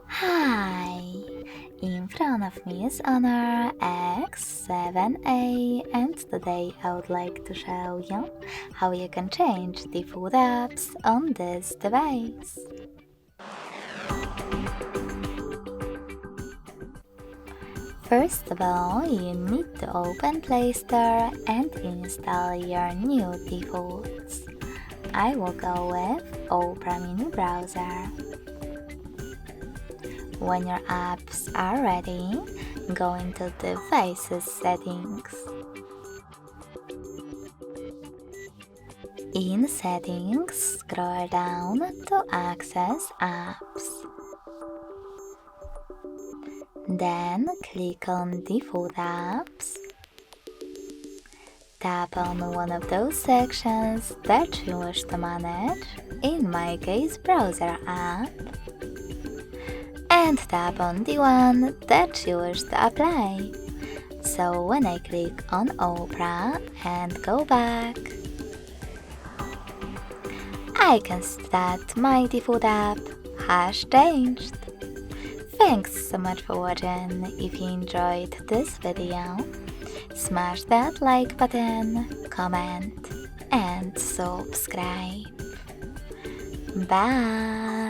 Hi! In front of me is Honor X7a, and today I would like to show you how you can change the food apps on this device. First of all, you need to open Play Store and install your new defaults. I will go with Opera Mini Browser. When your apps are ready, go into Devices Settings. In Settings, scroll down to Access Apps. Then click on Default Apps. Tap on one of those sections that you wish to manage, in my case Browser app, and tap on the one that you wish to apply. So when I click on Opera and go back, I can see that my default app has changed. Thanks so much for watching. If you enjoyed this video, smash that like button, comment and subscribe. Bye!